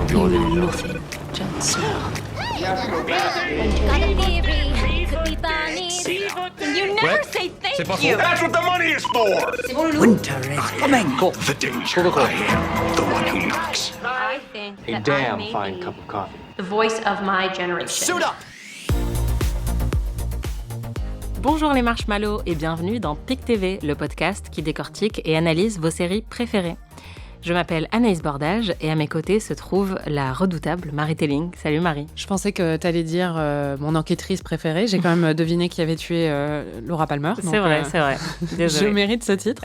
You're nothing, Jon Snow. Got a theory, could be Barney. You never say thank you. That's what the money is for! Winter is coming. The danger. I am the one who knocks. I think A that I damn may fine be cup of coffee. the voice of my generation. Suit up! Bonjour les marshmallows et bienvenue dans PIC TV, le podcast qui décortique et analyse vos séries préférées. Je m'appelle Anaïs Bordage et à mes côtés se trouve la redoutable Marie Telling. Salut Marie. Je pensais que t'allais dire mon enquêtrice préférée. J'ai quand même deviné qui avait tué Laura Palmer. C'est vrai. Désolée. Je mérite ce titre.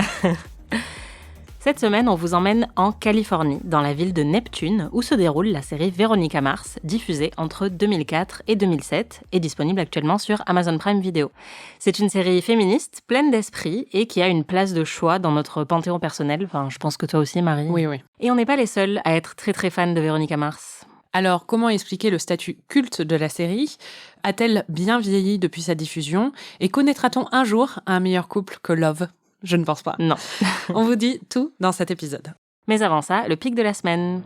Cette semaine, on vous emmène en Californie, dans la ville de Neptune, où se déroule la série Veronica Mars, diffusée entre 2004 et 2007 et disponible actuellement sur Amazon Prime Video. C'est une série féministe, pleine d'esprit et qui a une place de choix dans notre panthéon personnel. Enfin, je pense que toi aussi, Marie. Oui. Et on n'est pas les seuls à être très très fans de Veronica Mars. Alors, comment expliquer le statut culte de la série ? A-t-elle bien vieilli depuis sa diffusion ? Et connaîtra-t-on un jour un meilleur couple que Love ? Je ne pense pas. Non. On vous dit tout dans cet épisode. Mais avant ça, le pic de la semaine.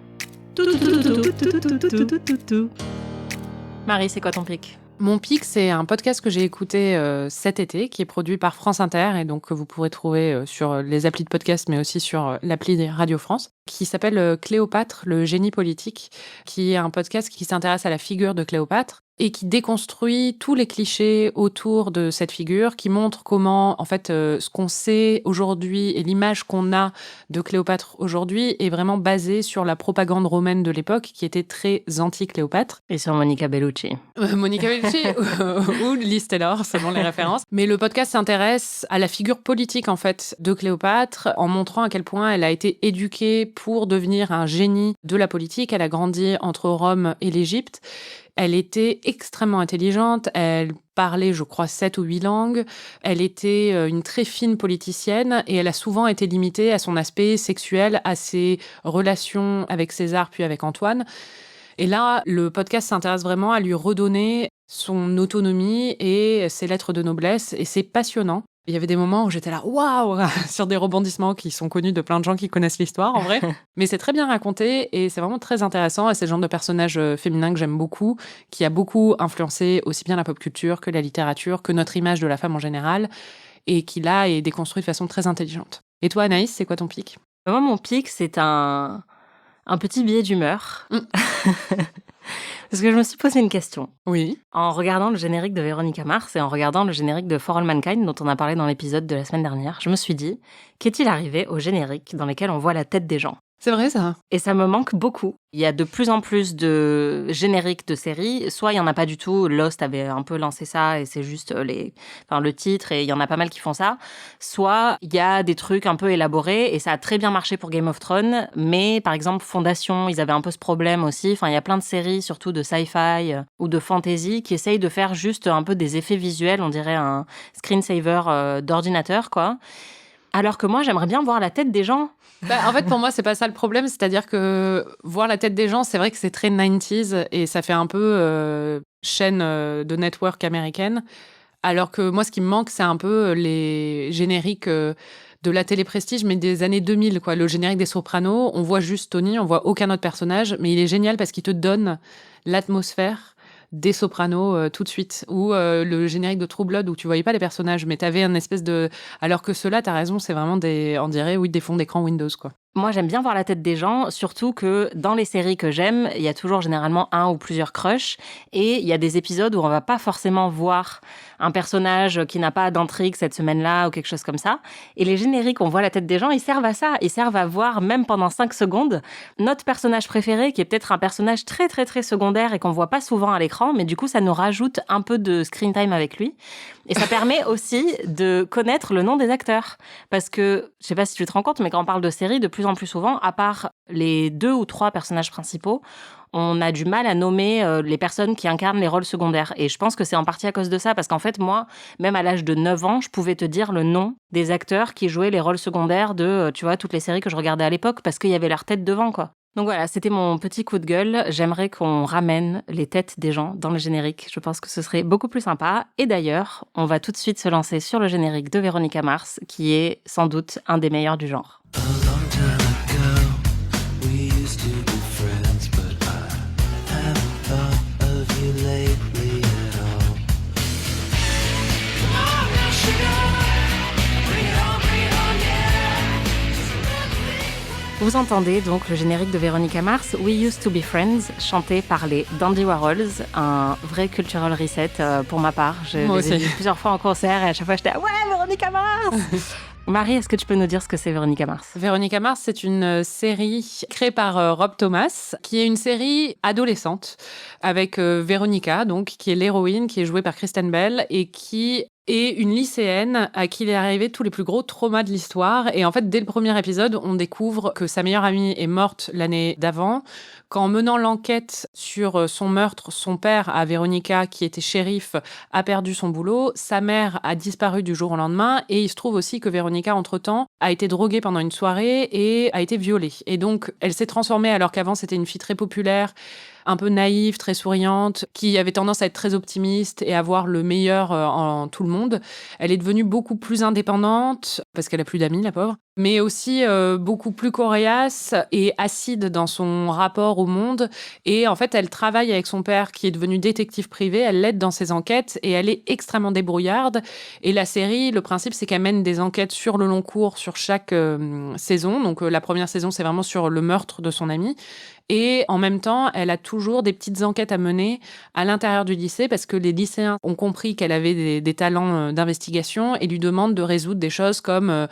Marie, c'est quoi ton pic ? Mon pic, c'est un podcast que j'ai écouté cet été, qui est produit par France Inter, et donc que vous pourrez trouver sur les applis de podcast, mais aussi sur l'appli de Radio France, qui s'appelle Cléopâtre, le génie politique, qui est un podcast qui s'intéresse à la figure de Cléopâtre, et qui déconstruit tous les clichés autour de cette figure, qui montre comment, en fait, ce qu'on sait aujourd'hui et l'image qu'on a de Cléopâtre aujourd'hui est vraiment basée sur la propagande romaine de l'époque, qui était très anti-Cléopâtre. Et sur Monica Bellucci. Monica Bellucci ou Liz Taylor, selon les références. Mais le podcast s'intéresse à la figure politique, en fait, de Cléopâtre, en montrant à quel point elle a été éduquée pour devenir un génie de la politique. Elle a grandi entre Rome et l'Égypte. Elle était extrêmement intelligente, elle parlait, je crois, 7 ou 8 langues. Elle était une très fine politicienne et elle a souvent été limitée à son aspect sexuel, à ses relations avec César puis avec Antoine. Et là, le podcast s'intéresse vraiment à lui redonner son autonomie et ses lettres de noblesse et c'est passionnant. Il y avait des moments où j'étais là, waouh, sur des rebondissements qui sont connus de plein de gens qui connaissent l'histoire, en vrai. Mais c'est très bien raconté et c'est vraiment très intéressant. Et c'est le genre de personnage féminin que j'aime beaucoup, qui a beaucoup influencé aussi bien la pop culture que la littérature, que notre image de la femme en général, et qui là est déconstruit de façon très intelligente. Et toi, Anaïs, c'est quoi ton pic ? Moi, mon pic, c'est un petit billet d'humeur. Parce que je me suis posé une question. Oui. En regardant le générique de Veronica Mars et en regardant le générique de For All Mankind, dont on a parlé dans l'épisode de la semaine dernière, je me suis dit, qu'est-il arrivé aux génériques dans lesquels on voit la tête des gens ? C'est vrai, ça. Et ça me manque beaucoup. Il y a de plus en plus de génériques de séries. Soit il n'y en a pas du tout. Lost avait un peu lancé ça et c'est juste le titre et il y en a pas mal qui font ça. Soit il y a des trucs un peu élaborés et ça a très bien marché pour Game of Thrones. Mais par exemple, Fondation, ils avaient un peu ce problème aussi. Enfin, il y a plein de séries, surtout de sci-fi ou de fantasy, qui essayent de faire juste un peu des effets visuels. On dirait un screensaver d'ordinateur, quoi. Alors que moi, j'aimerais bien voir la tête des gens. En fait, pour moi, c'est pas ça le problème. C'est-à-dire que voir la tête des gens, c'est vrai que c'est très 90s et ça fait un peu chaîne de network américaine. Alors que moi, ce qui me manque, c'est un peu les génériques de la télé prestige, mais des années 2000, quoi. Le générique des Sopranos, on voit juste Tony, on voit aucun autre personnage, mais il est génial parce qu'il te donne l'atmosphère des Sopranos tout de suite, ou le générique de True Blood où tu voyais pas les personnages, mais t'avais un espèce de... Alors que ceux-là, t'as raison, c'est vraiment on dirait, des fonds d'écran Windows, quoi. Moi, j'aime bien voir la tête des gens, surtout que dans les séries que j'aime, il y a toujours généralement un ou plusieurs crushs, et il y a des épisodes où on va pas forcément voir un personnage qui n'a pas d'intrigue cette semaine-là ou quelque chose comme ça. Et les génériques, on voit la tête des gens, ils servent à ça. Ils servent à voir, même pendant 5 secondes, notre personnage préféré, qui est peut-être un personnage très, très, très secondaire et qu'on voit pas souvent à l'écran, mais du coup, ça nous rajoute un peu de screen time avec lui. Et ça permet aussi de connaître le nom des acteurs. Parce que, je sais pas si tu te rends compte, mais quand on parle de séries, de plus en plus souvent, à part les 2 ou 3 personnages principaux, on a du mal à nommer les personnes qui incarnent les rôles secondaires. Et je pense que c'est en partie à cause de ça, parce qu'en fait, moi, même à l'âge de 9 ans, je pouvais te dire le nom des acteurs qui jouaient les rôles secondaires de, tu vois, toutes les séries que je regardais à l'époque, parce qu'il y avait leur tête devant, quoi. Donc voilà, c'était mon petit coup de gueule. J'aimerais qu'on ramène les têtes des gens dans le générique. Je pense que ce serait beaucoup plus sympa. Et d'ailleurs, on va tout de suite se lancer sur le générique de Veronica Mars, qui est sans doute un des meilleurs du genre. A long time ago, we used to be friends, but Vous entendez donc le générique de Véronica Mars, We Used to Be Friends, chanté par les Dandy Warhols, un vrai cultural reset pour ma part. Je les ai vus plusieurs fois en concert et à chaque fois j'étais « Ouais, Véronica Mars !» Marie, est-ce que tu peux nous dire ce que c'est Véronica Mars ? Véronica Mars, c'est une série créée par Rob Thomas, qui est une série adolescente, avec Véronica, donc, qui est l'héroïne, qui est jouée par Kristen Bell, et qui est une lycéenne à qui il est arrivé tous les plus gros traumas de l'histoire. Et en fait, dès le premier épisode, on découvre que sa meilleure amie est morte l'année d'avant, qu'en menant l'enquête sur son meurtre, son père, à Véronica, qui était shérif, a perdu son boulot, sa mère a disparu du jour au lendemain, et il se trouve aussi que Véronica, entre-temps, a été droguée pendant une soirée et a été violée. Et donc, elle s'est transformée, alors qu'avant, c'était une fille très populaire, un peu naïve, très souriante, qui avait tendance à être très optimiste et à voir le meilleur en tout le monde. Elle est devenue beaucoup plus indépendante, parce qu'elle a plus d'amis, la pauvre, mais aussi beaucoup plus coriace et acide dans son rapport au monde. Et en fait, elle travaille avec son père, qui est devenu détective privé, elle l'aide dans ses enquêtes, et elle est extrêmement débrouillarde. Et la série, le principe, c'est qu'elle mène des enquêtes sur le long cours, sur chaque saison. Donc la première saison, c'est vraiment sur le meurtre de son ami. Et en même temps, elle a toujours des petites enquêtes à mener à l'intérieur du lycée, parce que les lycéens ont compris qu'elle avait des talents d'investigation et lui demandent de résoudre des choses comme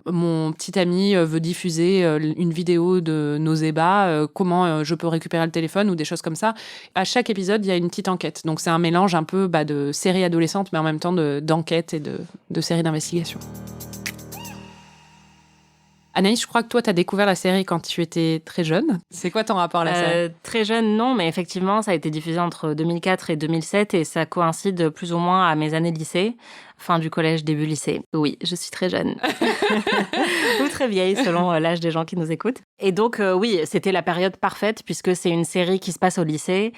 mon petit ami veut diffuser une vidéo de nos ébats, comment je peux récupérer le téléphone, ou des choses comme ça. À chaque épisode, il y a une petite enquête. Donc c'est un mélange un peu de série adolescente, mais en même temps d'enquête et de série d'investigation. Anaïs, je crois que toi, tu as découvert la série quand tu étais très jeune. C'est quoi ton rapport à la série ? Très jeune, non, mais effectivement, ça a été diffusé entre 2004 et 2007 et ça coïncide plus ou moins à mes années de lycée, fin du collège, début lycée. Oui, je suis très jeune. Ou très vieille, selon l'âge des gens qui nous écoutent. Et donc, oui, c'était la période parfaite puisque c'est une série qui se passe au lycée.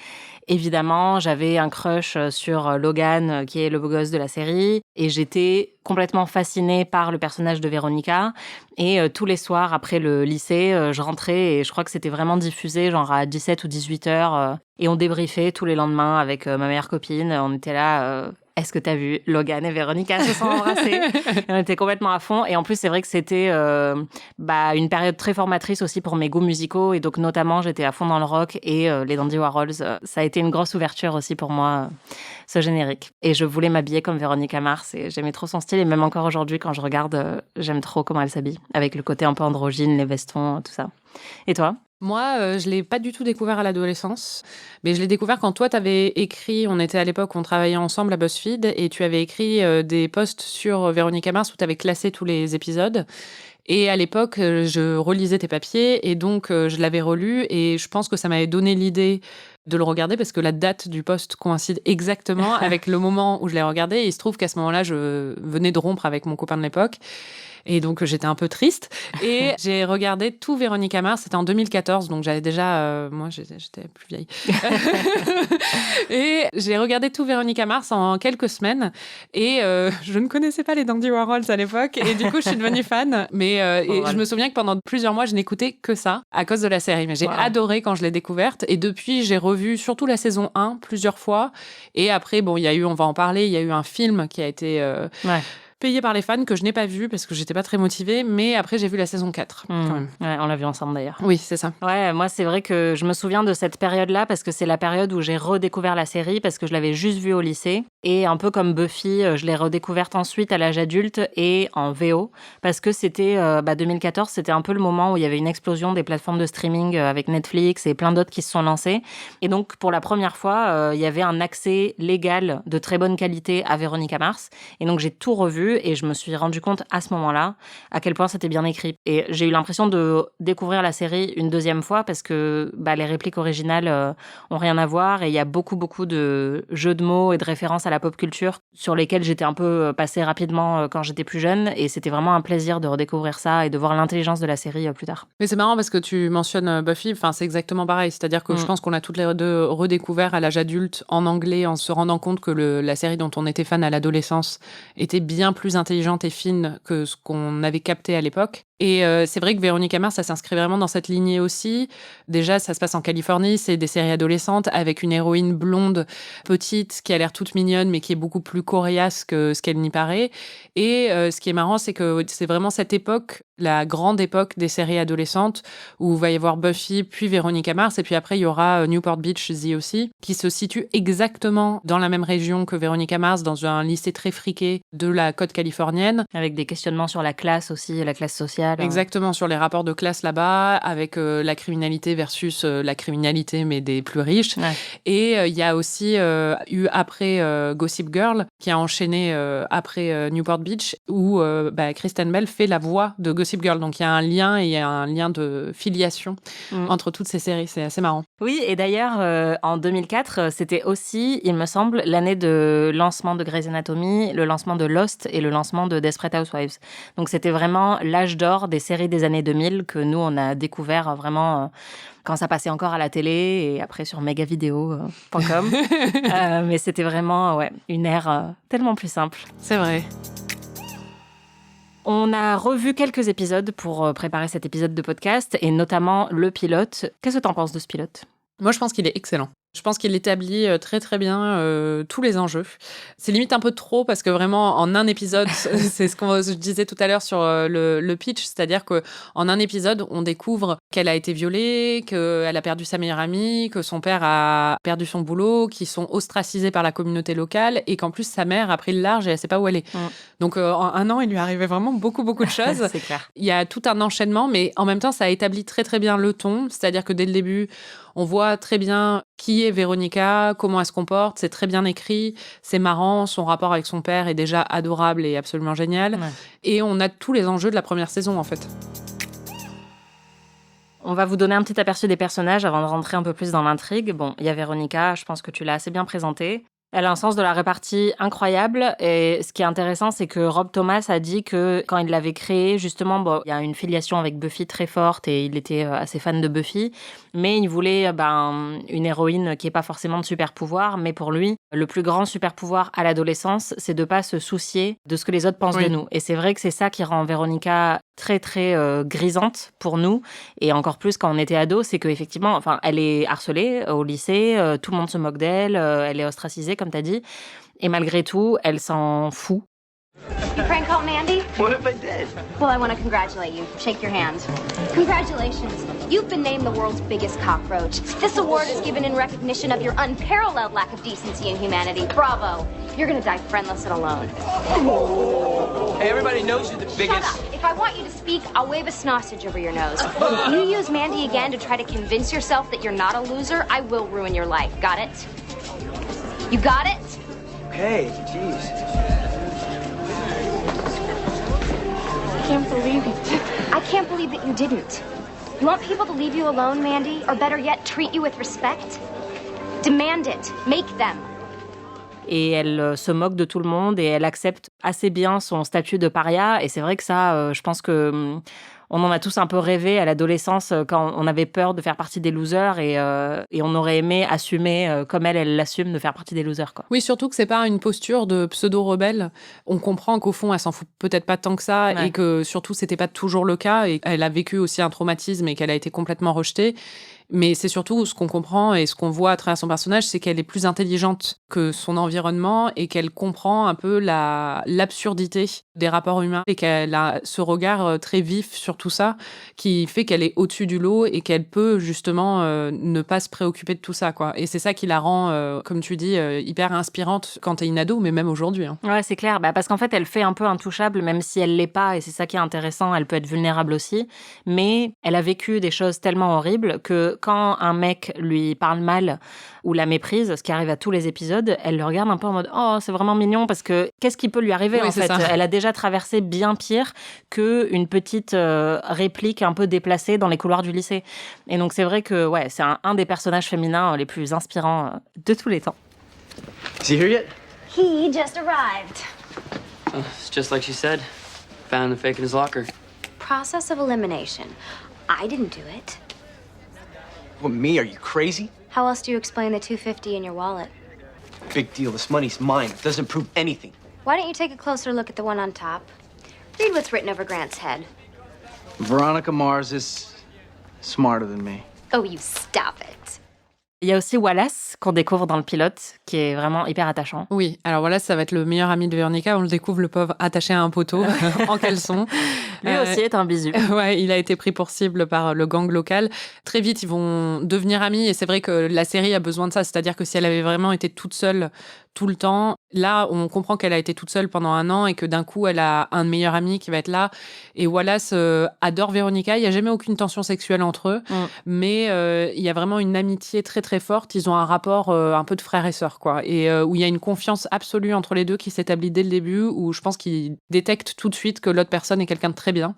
Évidemment, j'avais un crush sur Logan, qui est le beau gosse de la série, et j'étais complètement fascinée par le personnage de Véronica. Et tous les soirs, après le lycée, je rentrais et je crois que c'était vraiment diffusé, genre à 17 ou 18 heures. Et on débriefait tous les lendemains avec ma meilleure copine. On était là... Est-ce que t'as vu Logan et Véronica se sont embrassés ? On était complètement à fond. Et en plus, c'est vrai que c'était une période très formatrice aussi pour mes goûts musicaux. Et donc, notamment, j'étais à fond dans le rock et les Dandy Warhols. Ça a été une grosse ouverture aussi pour moi, ce générique. Et je voulais m'habiller comme Véronica Mars. Et j'aimais trop son style. Et même encore aujourd'hui, quand je regarde, j'aime trop comment elle s'habille. Avec le côté un peu androgyne, les vestons, tout ça. Et toi ? Moi, je ne l'ai pas du tout découvert à l'adolescence, mais je l'ai découvert quand toi, tu avais écrit, on était à l'époque, on travaillait ensemble à BuzzFeed, et tu avais écrit des posts sur Véronica Mars où tu avais classé tous les épisodes. Et à l'époque, je relisais tes papiers, et donc je l'avais relu, et je pense que ça m'avait donné l'idée de le regarder, parce que la date du post coïncide exactement avec le moment où je l'ai regardé, et il se trouve qu'à ce moment-là, je venais de rompre avec mon copain de l'époque. Et donc, j'étais un peu triste. Et j'ai regardé tout Véronica Mars. C'était en 2014, donc j'avais déjà... moi, j'étais plus vieille. Et j'ai regardé tout Véronica Mars en quelques semaines. Et je ne connaissais pas les Dandy Warhols à l'époque. Et du coup, je suis devenue fan. Mais et je me souviens que pendant plusieurs mois, je n'écoutais que ça à cause de la série. Mais j'ai adoré quand je l'ai découverte. Et depuis, j'ai revu surtout la saison 1 plusieurs fois. Et après, bon, il y a eu, on va en parler, il y a eu un film qui a été... payé par les fans, que je n'ai pas vu parce que j'étais pas très motivée, mais après j'ai vu la saison 4 quand même. Ouais, on l'a vu ensemble d'ailleurs. Oui, c'est ça. Ouais, moi c'est vrai que je me souviens de cette période-là parce que c'est la période où j'ai redécouvert la série parce que je l'avais juste vue au lycée et un peu comme Buffy, je l'ai redécouverte ensuite à l'âge adulte et en VO parce que c'était 2014, c'était un peu le moment où il y avait une explosion des plateformes de streaming avec Netflix et plein d'autres qui se sont lancées et donc pour la première fois, il y avait un accès légal de très bonne qualité à Véronica Mars et donc j'ai tout revu et je me suis rendu compte à ce moment-là à quel point c'était bien écrit. Et j'ai eu l'impression de découvrir la série une deuxième fois parce que les répliques originales ont rien à voir et il y a beaucoup de jeux de mots et de références à la pop culture sur lesquels j'étais un peu passée rapidement quand j'étais plus jeune et c'était vraiment un plaisir de redécouvrir ça et de voir l'intelligence de la série plus tard. Mais c'est marrant parce que tu mentionnes Buffy, enfin c'est exactement pareil, c'est-à-dire que je pense qu'on a toutes les deux redécouvert à l'âge adulte en anglais en se rendant compte que la série dont on était fan à l'adolescence était bien plus intelligente et fine que ce qu'on avait capté à l'époque. Et c'est vrai que Véronica Mars, ça s'inscrit vraiment dans cette lignée aussi. Déjà, ça se passe en Californie, c'est des séries adolescentes avec une héroïne blonde, petite, qui a l'air toute mignonne, mais qui est beaucoup plus coriace que ce qu'elle n'y paraît. Et ce qui est marrant, c'est que c'est vraiment cette époque, la grande époque des séries adolescentes, où il va y avoir Buffy, puis Véronica Mars, et puis après, il y aura Newport Beach, The aussi, qui se situe exactement dans la même région que Véronica Mars, dans un lycée très friqué de la côte californienne. Avec des questionnements sur la classe aussi, la classe sociale. Exactement, sur les rapports de classe là-bas, avec la criminalité versus la criminalité, mais des plus riches. Ouais. Et il y a aussi eu après Gossip Girl, qui a enchaîné après Newport Beach, où Kristen Bell fait la voix de Gossip Girl. Donc il y a un lien et il y a un lien de filiation entre toutes ces séries. C'est assez marrant. Oui, et d'ailleurs, en 2004, c'était aussi, il me semble, l'année de lancement de Grey's Anatomy, le lancement de Lost et le lancement de Desperate Housewives. Donc c'était vraiment l'âge d'or des séries des années 2000 que nous, on a découvert vraiment quand ça passait encore à la télé et après sur megavideo.com. Mais c'était vraiment une ère tellement plus simple. C'est vrai. On a revu quelques épisodes pour préparer cet épisode de podcast et notamment le pilote. Qu'est-ce que t'en penses de ce pilote ? Moi, je pense qu'il est excellent. Je pense qu'il établit très très bien tous les enjeux. C'est limite un peu trop parce que vraiment en un épisode, c'est ce que je disais tout à l'heure sur le pitch, c'est-à-dire qu'en un épisode, on découvre qu'elle a été violée, qu'elle a perdu sa meilleure amie, que son père a perdu son boulot, qu'ils sont ostracisés par la communauté locale et qu'en plus sa mère a pris le large et elle sait pas où elle est. Donc en un an, il lui arrivait vraiment beaucoup de choses. C'est clair. Il y a tout un enchaînement, mais en même temps, ça établit très très bien le ton, c'est-à-dire que dès le début, on voit très bien qui est Véronica, comment elle se comporte, c'est très bien écrit, c'est marrant, son rapport avec son père est déjà adorable et absolument génial. Ouais. Et on a tous les enjeux de la première saison, en fait. On va vous donner un petit aperçu des personnages avant de rentrer un peu plus dans l'intrigue. Bon, il y a Véronica, je pense que tu l'as assez bien présentée. Elle a un sens de la répartie incroyable et ce qui est intéressant, c'est que Rob Thomas a dit que quand il l'avait créée, justement, il y a une filiation avec Buffy très forte et il était assez fan de Buffy, mais il voulait une héroïne qui n'ait pas forcément de super pouvoir, mais pour lui, le plus grand super pouvoir à l'adolescence, c'est de ne pas se soucier de ce que les autres pensent de nous. Et c'est vrai que c'est ça qui rend Véronica très très grisante pour nous et encore plus quand on était ado, c'est qu'effectivement, elle est harcelée au lycée, tout le monde se moque d'elle, elle est ostracisée comme t'as dit, et malgré tout, elle s'en fout. You prank call Mandy? What if I did? Well, I want to congratulate you. Shake your hand. Congratulations. You've been named the world's biggest cockroach. This award is given in recognition of your unparalleled lack of decency and humanity. Bravo. You're going to die friendless and alone. Hey, everybody knows you're the biggest... Shut up. If I want you to speak, I'll wave a sausage over your nose. If you use Mandy again to try to convince yourself that you're not a loser, I will ruin your life. Got it? You got it? Okay, jeez. I can't believe it. I can't believe that you didn't. You want people to leave you alone, Mandy? Or better yet, treat you with respect? Demand it. Make them. Et elle se moque de tout le monde et elle accepte assez bien son statut de paria. Et c'est vrai que ça, je pense que on en a tous un peu rêvé à l'adolescence quand on avait peur de faire partie des losers et on aurait aimé assumer comme elle l'assume de faire partie des losers, quoi. Oui, surtout que c'est pas une posture de pseudo-rebelle. On comprend qu'au fond, elle s'en fout peut-être pas tant que ça et que surtout, c'était pas toujours le cas et elle a vécu aussi un traumatisme et qu'elle a été complètement rejetée. Mais c'est surtout ce qu'on comprend et ce qu'on voit à travers son personnage, c'est qu'elle est plus intelligente que son environnement et qu'elle comprend un peu l'absurdité des rapports humains et qu'elle a ce regard très vif sur tout ça qui fait qu'elle est au-dessus du lot et qu'elle peut justement ne pas se préoccuper de tout ça, quoi. Et c'est ça qui la rend, comme tu dis, hyper inspirante quand t'es une ado, mais même aujourd'hui. Hein. Ouais, c'est clair. Parce qu'en fait, elle fait un peu intouchable, même si elle l'est pas, et c'est ça qui est intéressant. Elle peut être vulnérable aussi, mais elle a vécu des choses tellement horribles que quand un mec lui parle mal ou la méprise, ce qui arrive à tous les épisodes, elle le regarde un peu en mode « Oh, c'est vraiment mignon » parce que qu'est-ce qui peut lui arriver en fait ? Elle a déjà traversé bien pire qu'une petite réplique un peu déplacée dans les couloirs du lycée. Et donc c'est vrai que c'est un des personnages féminins les plus inspirants de tous les temps. Is he here yet? He just arrived. Oh, it's just like she said. Found the fake in his locker. Process of elimination. I didn't do it. What, me? Are you crazy? How else do you explain the $250 in your wallet? Big deal. This money's mine. It doesn't prove anything. Why don't you take a closer look at the one on top? Read what's written over Grant's head. Veronica Mars is smarter than me. Oh, you stop it. Il y a aussi Wallace qu'on découvre dans le pilote, qui est vraiment hyper attachant. Oui, alors voilà, ça va être le meilleur ami de Véronica. On le découvre, le pauvre, attaché à un poteau en caleçon. Lui aussi est un bisu. Ouais, il a été pris pour cible par le gang local. Très vite, ils vont devenir amis et c'est vrai que la série a besoin de ça. C'est-à-dire que si elle avait vraiment été toute seule tout le temps, là, on comprend qu'elle a été toute seule pendant 1 an et que d'un coup, elle a un meilleur ami qui va être là. Et Wallace adore Véronica. Il n'y a jamais aucune tension sexuelle entre eux, mais il y a vraiment une amitié très très forte. Ils ont un rapport un peu de frère et sœur, quoi. Et où il y a une confiance absolue entre les deux qui s'établit dès le début, où je pense qu'ils détectent tout de suite que l'autre personne est quelqu'un de très bien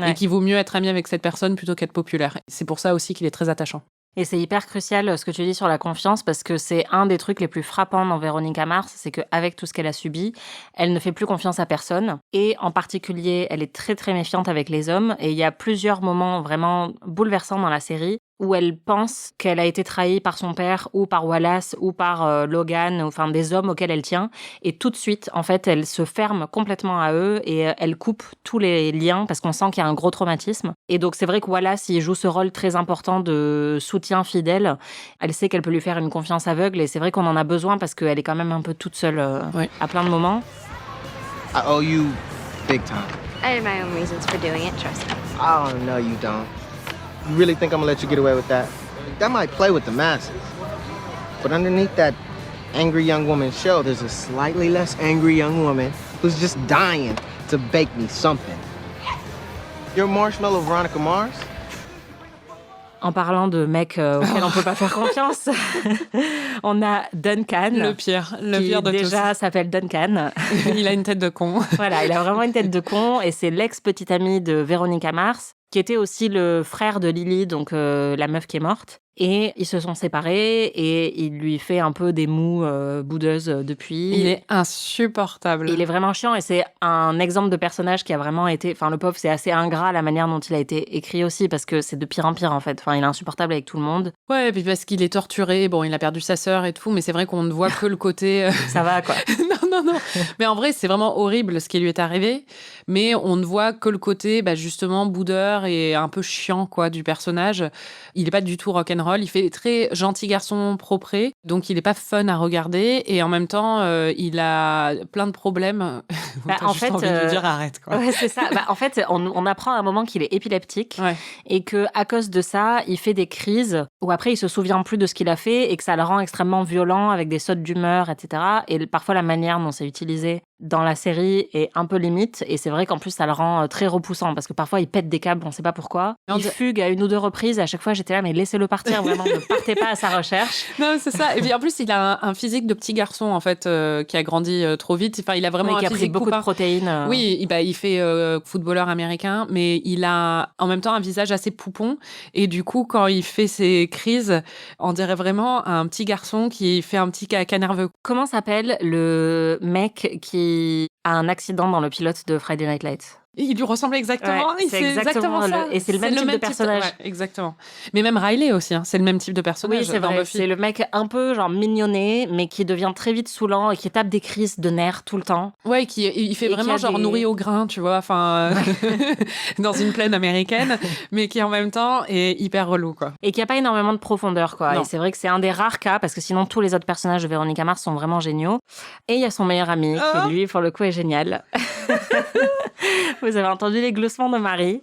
et qu'il vaut mieux être ami avec cette personne plutôt qu'être populaire. C'est pour ça aussi qu'il est très attachant. Et c'est hyper crucial ce que tu dis sur la confiance, parce que c'est un des trucs les plus frappants dans Véronica Mars, c'est qu'avec tout ce qu'elle a subi, elle ne fait plus confiance à personne. Et en particulier, elle est très très méfiante avec les hommes. Et il y a plusieurs moments vraiment bouleversants dans la série où elle pense qu'elle a été trahie par son père ou par Wallace ou par Logan, enfin des hommes auxquels elle tient. Et tout de suite, en fait, elle se ferme complètement à eux et elle coupe tous les liens parce qu'on sent qu'il y a un gros traumatisme. Et donc c'est vrai que Wallace, il joue ce rôle très important de soutien fidèle. Elle sait qu'elle peut lui faire une confiance aveugle et c'est vrai qu'on en a besoin parce qu'elle est quand même un peu toute seule à plein de moments. I owe you big time. I have my own reasons for doing it, trust me. Oh, no, you don't. You really think I'm gonna let you get away with that? That might play with the masses. But underneath that angry young woman show, there's a slightly less angry young woman who's just dying to bake me something. You're a marshmallow, Veronica Mars? En parlant de mecs auxquels on peut pas faire confiance, on a Duncan. Le pire qui de déjà s'appelle Duncan. Il a une tête de con. Voilà, il a vraiment une tête de con et c'est l'ex-petit ami de Véronica Mars, qui était aussi le frère de Lily, donc la meuf qui est morte. Et ils se sont séparés et il lui fait un peu des mous boudeuses depuis. Il est insupportable. Il est vraiment chiant et c'est un exemple de personnage qui a vraiment été... Enfin, le pauvre, c'est assez ingrat la manière dont il a été écrit aussi parce que c'est de pire en pire en fait. Enfin, il est insupportable avec tout le monde. Ouais, et puis parce qu'il est torturé. Bon, il a perdu sa sœur et tout, mais c'est vrai qu'on ne voit que le côté... Ça va, quoi. Non. Mais en vrai, c'est vraiment horrible ce qui lui est arrivé. Mais on ne voit que le côté, justement, boudeur et un peu chiant, quoi, du personnage. Il n'est pas du tout rock'n'roll. Il fait très gentil garçon propre, donc il n'est pas fun à regarder. Et en même temps, il a plein de problèmes. En fait, envie de lui dire arrête, quoi. Ouais, c'est ça. En fait, on apprend à un moment qu'il est épileptique et que à cause de ça, il fait des crises où après il se souvient plus de ce qu'il a fait et que ça le rend extrêmement violent avec des sautes d'humeur, etc. Et parfois la manière dont c'est utilisé dans la série est un peu limite et c'est vrai qu'en plus ça le rend très repoussant parce que parfois il pète des câbles, on sait pas pourquoi. Il fugue à 1 ou 2 reprises et à chaque fois j'étais là mais laissez-le partir, vraiment ne partez pas à sa recherche. Non, c'est ça. Et puis en plus il a un physique de petit garçon en fait qui a grandi trop vite. Enfin, il a vraiment qui a pris beaucoup de protéines. Oui, il fait footballeur américain, mais il a en même temps un visage assez poupon et du coup quand il fait ses crises, on dirait vraiment un petit garçon qui fait un petit caca nerveux. Comment s'appelle le mec qui a un accident dans le pilote de Friday Night Lights? Il lui ressemble exactement. Ouais, c'est exactement ça. Et c'est le même type de personnage. Ouais, exactement. Mais même Riley aussi, c'est le même type de personnage. Oui, c'est vrai. Buffy. C'est le mec un peu genre mignonné, mais qui devient très vite saoulant et qui tape des crises de nerfs tout le temps. Ouais, il fait vraiment genre nourri au grain, tu vois, enfin, dans une plaine américaine, mais qui en même temps est hyper relou, quoi. Et qui a pas énormément de profondeur, quoi. Non. Et c'est vrai que c'est un des rares cas, parce que sinon tous les autres personnages de Véronica Mars sont vraiment géniaux. Et il y a son meilleur ami, qui lui, pour le coup, est génial. Vous avez entendu les gloussements de Marie.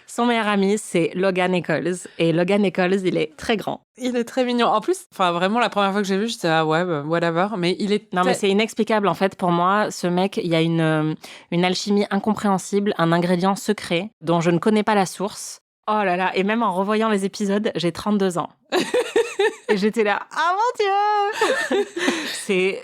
Son meilleur ami, c'est Logan Echolls. Et Logan Echolls, il est très grand. Il est très mignon. En plus, enfin vraiment, la première fois que j'ai vu, j'étais whatever. Mais il est... Non, mais c'est inexplicable, en fait, pour moi. Ce mec, il y a une alchimie incompréhensible, un ingrédient secret dont je ne connais pas la source. Oh là là, et même en revoyant les épisodes, j'ai 32 ans. Et j'étais là, ah mon Dieu! C'est...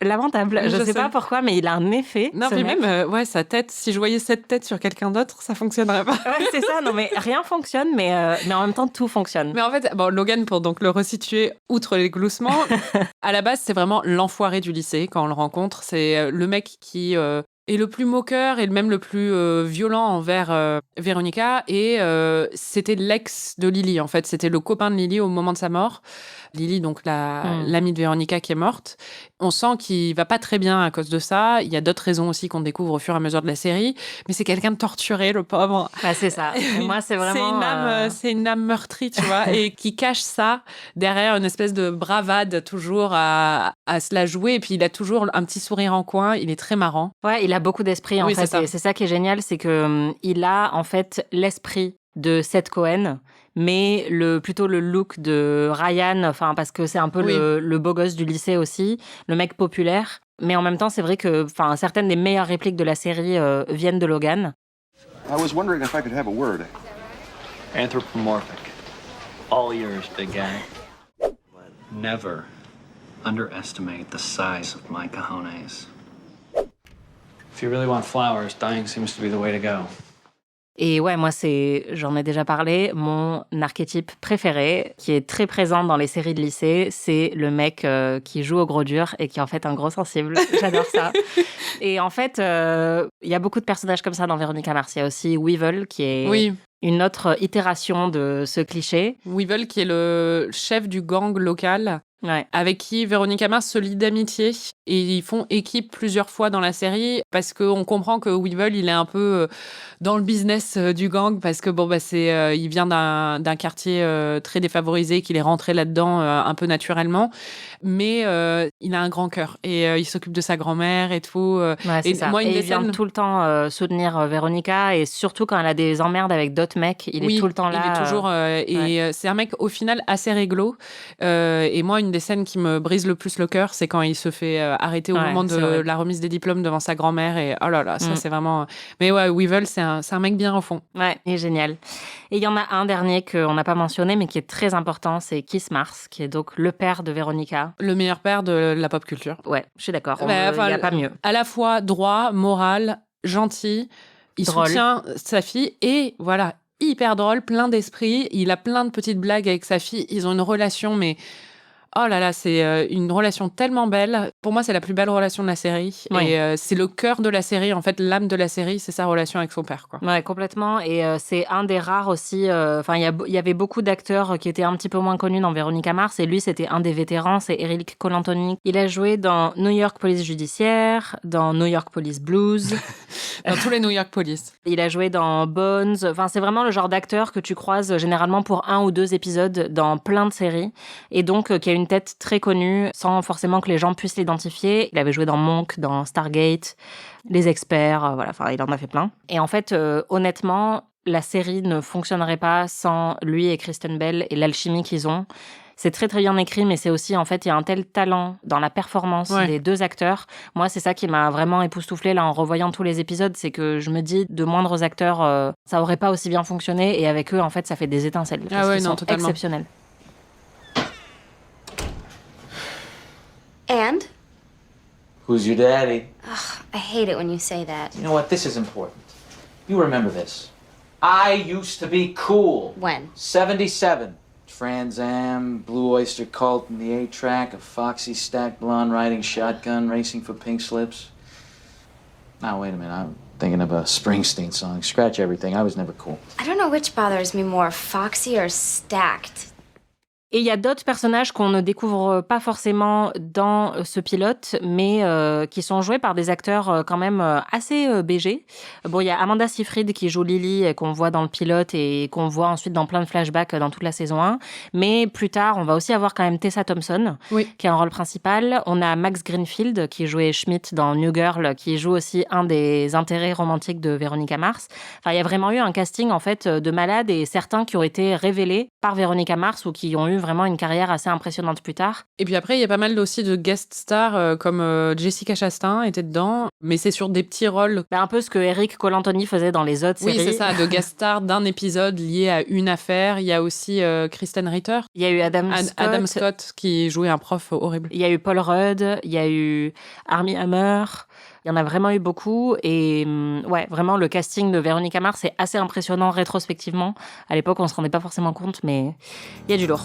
lamentable. Je sais pas pourquoi, mais il a un effet. Non, mais même, sa tête, si je voyais cette tête sur quelqu'un d'autre, ça fonctionnerait pas. Ouais, c'est ça. Non, mais rien fonctionne, mais en même temps, tout fonctionne. Mais en fait, Logan, pour donc le resituer, outre les gloussements, à la base, c'est vraiment l'enfoiré du lycée quand on le rencontre. C'est le mec qui et le plus moqueur et même le plus violent envers Véronica. Et c'était l'ex de Lily, en fait. C'était le copain de Lily au moment de sa mort. Lily, donc l'amie de Véronica qui est morte. On sent qu'il va pas très bien à cause de ça. Il y a d'autres raisons aussi qu'on découvre au fur et à mesure de la série. Mais c'est quelqu'un de torturé, le pauvre. Bah, c'est ça. Et moi, c'est vraiment... C'est une âme meurtrie, tu vois, et qui cache ça derrière une espèce de bravade toujours à se la jouer. Et puis, il a toujours un petit sourire en coin. Il est très marrant. Ouais, il a beaucoup d'esprit, en fait. Et c'est ça qui est génial, c'est que il a, en fait, l'esprit de Seth Cohen, mais plutôt le look de Ryan, enfin, parce que c'est un peu le beau gosse du lycée aussi, le mec populaire. Mais en même temps, c'est vrai que certaines des meilleures répliques de la série viennent de Logan. I was wondering if I could have a word. Anthropomorphic. All yours, big guy. Never underestimate the size of my cojones. If you really want flowers, dying seems to be the way to go. Et ouais, moi, j'en ai déjà parlé, mon archétype préféré, qui est très présent dans les séries de lycée, c'est le mec qui joue au gros dur et qui est en fait un gros sensible. J'adore ça. Et en fait, il y a beaucoup de personnages comme ça dans Véronica Mars. Il y a aussi Weevil, qui est une autre itération de ce cliché. Weevil, qui est le chef du gang local, avec qui Véronica Mars se lie d'amitié. Et ils font équipe plusieurs fois dans la série, parce qu'on comprend que Weevil, il est un peu dans le business du gang, parce que il vient d'un quartier très défavorisé, qu'il est rentré là-dedans un peu naturellement. Mais il a un grand cœur. Et il s'occupe de sa grand-mère et tout. C'est ça. Moi, il vient tout le temps soutenir Véronica, et surtout quand elle a des emmerdes avec d'autres mecs, il est tout le temps là. Il est toujours... c'est un mec, au final, assez réglo. Et moi, une des scènes qui me brise le plus le cœur, c'est quand il se fait arrêter au moment de la remise des diplômes devant sa grand-mère. Et oh là là, ça, c'est vraiment... Mais ouais, Weevil, c'est un mec bien au fond. Ouais, il est génial. Et il y en a un dernier qu'on n'a pas mentionné, mais qui est très important, c'est Keith Mars, qui est donc le père de Véronica. Le meilleur père de la pop culture. Ouais, je suis d'accord. Il n'y a pas mieux. À la fois droit, moral, gentil, il soutient sa fille et voilà, hyper drôle, plein d'esprit. Il a plein de petites blagues avec sa fille. Ils ont une relation, mais... Oh là là, c'est une relation tellement belle. Pour moi, c'est la plus belle relation de la série. Oui. Et c'est le cœur de la série. En fait, l'âme de la série, c'est sa relation avec son père, quoi. Ouais, complètement. Et c'est un des rares aussi... il y avait beaucoup d'acteurs qui étaient un petit peu moins connus dans Véronica Mars. Et lui, c'était un des vétérans. C'est Eric Colantoni. Il a joué dans New York Police Judiciaire, dans New York Police Blues. Dans tous les New York Police. Il a joué dans Bones. Enfin, c'est vraiment le genre d'acteur que tu croises généralement pour 1 ou 2 épisodes dans plein de séries. Et donc, qui a une tête très connue, sans forcément que les gens puissent l'identifier. Il avait joué dans Monk, dans Stargate, Les Experts, voilà, enfin, il en a fait plein. Et en fait, honnêtement, la série ne fonctionnerait pas sans lui et Kristen Bell et l'alchimie qu'ils ont. C'est très très bien écrit, mais c'est aussi, en fait, il y a un tel talent dans la performance des 2 acteurs. Moi, c'est ça qui m'a vraiment époustouflée là en revoyant tous les épisodes, c'est que je me dis, de moindres acteurs, ça aurait pas aussi bien fonctionné, et avec eux, en fait, ça fait des étincelles. Ah ouais, ils non, sont totalement. exceptionnels. And? Who's your daddy? Ugh, I hate it when you say that. You know what? This is important. You remember this. I used to be cool. When? 77. Trans Am, Blue Oyster Cult, and the 8-track, a Foxy Stack blonde riding shotgun, racing for pink slips. Now, wait a minute. I'm thinking of a Springsteen song. Scratch everything. I was never cool. I don't know which bothers me more, Foxy or Stacked. Et il y a d'autres personnages qu'on ne découvre pas forcément dans ce pilote, mais qui sont joués par des acteurs quand même assez BG. Bon, il y a Amanda Seyfried qui joue Lily, qu'on voit dans le pilote et qu'on voit ensuite dans plein de flashbacks dans toute la saison 1. Mais plus tard, on va aussi avoir quand même Tessa Thompson, qui a un rôle principal. On a Max Greenfield, qui jouait Schmidt dans New Girl, qui joue aussi un des intérêts romantiques de Véronica Mars. Enfin, il y a vraiment eu un casting, en fait, de malades, et certains qui ont été révélés par Véronica Mars ou qui ont eu vraiment une carrière assez impressionnante plus tard. Et puis après, il y a pas mal aussi de guest stars comme Jessica Chastain était dedans, mais c'est sur des petits rôles. Un peu ce que Eric Colantoni faisait dans les autres séries. Oui, c'est ça, de guest stars d'un épisode lié à une affaire. Il y a aussi Kristen Ritter. Il y a eu Adam Scott qui jouait un prof horrible. Il y a eu Paul Rudd, il y a eu Armie Hammer. Il y en a vraiment eu beaucoup, et ouais, vraiment, le casting de Véronica Mars est assez impressionnant rétrospectivement. À l'époque, on se rendait pas forcément compte, mais il y a du lourd.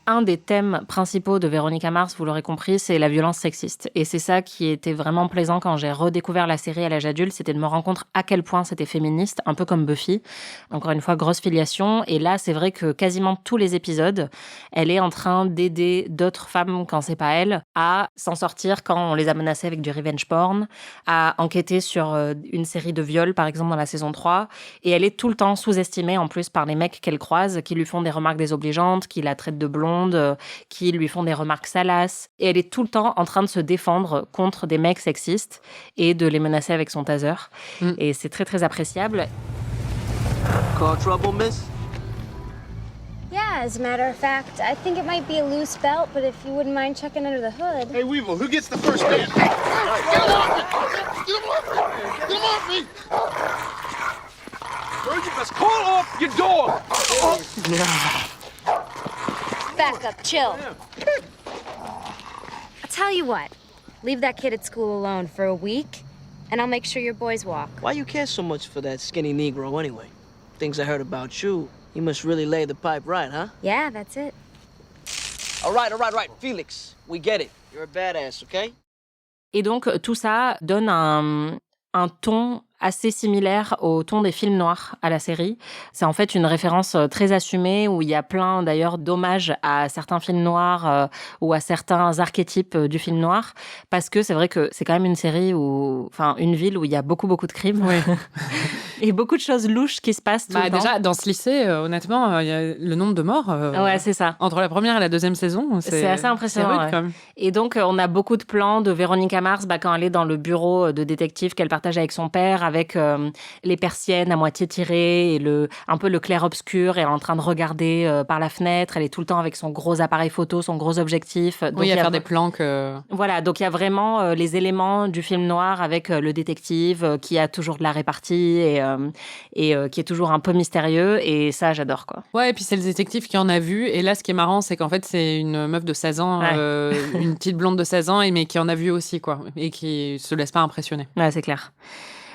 un des thèmes principaux de Véronica Mars, vous l'aurez compris, c'est la violence sexiste. Et c'est ça qui était vraiment plaisant quand j'ai redécouvert la série à l'âge adulte, c'était de me rendre compte à quel point c'était féministe, un peu comme Buffy. Encore une fois, grosse filiation. Et là, c'est vrai que quasiment tous les épisodes, elle est en train d'aider d'autres femmes, quand c'est pas elle, à s'en sortir quand on les a menacées avec du revenge porn, à enquêter sur une série de viols, par exemple, dans la saison 3. Et elle est tout le temps sous-estimée, en plus, par les mecs qu'elle croise, qui lui font des remarques désobligeantes, qui la traitent de blonde, qui lui font des remarques salaces. Et elle est tout le temps en train de se défendre contre des mecs sexistes et de les menacer avec son taser. Et c'est très, très appréciable. Call trouble, miss? Yeah, as a matter of fact, I think it might be a loose belt, but if you wouldn't mind checking under the hood. Hey, Weevil, who gets the first man? Get him off me! Get him off me! Get him off me! Where'd you just call off your dog? Back up, chill. I'll tell you what. Leave that kid at school alone for a week, and I'll make sure your boys walk. Why you care so much for that skinny Negro anyway? Things I heard about you, he must really lay the pipe right, huh? Yeah, that's it. All right. Felix, we get it. You're a badass, okay? Et donc, tout ça donne un ton assez similaire au ton des films noirs à la série. C'est en fait une référence très assumée où il y a plein d'ailleurs d'hommages à certains films noirs ou à certains archétypes du film noir, parce que c'est vrai que c'est quand même une série une ville où il y a beaucoup de crimes. Oui. Et beaucoup de choses louches qui se passent tout le temps. Déjà, dans ce lycée, honnêtement, il y a le nombre de morts. Ouais, c'est ça. Entre la première et la deuxième saison, c'est assez impressionnant. C'est rude, quand même. Et donc, on a beaucoup de plans de Véronica Mars quand elle est dans le bureau de détective qu'elle partage avec son père, avec les persiennes à moitié tirées et un peu le clair-obscur. Elle est en train de regarder par la fenêtre. Elle est tout le temps avec son gros appareil photo, son gros objectif. Donc, oui, à faire des plans Voilà, donc il y a vraiment les éléments du film noir avec le détective qui a toujours de la répartie et qui est toujours un peu mystérieux. Et ça, j'adore, quoi. Ouais, et puis c'est le détective qui en a vu. Et là, ce qui est marrant, c'est qu'en fait, c'est une meuf de 16 ans, une petite blonde de 16 ans, mais qui en a vu aussi, quoi. Et qui se laisse pas impressionner. Ouais, c'est clair.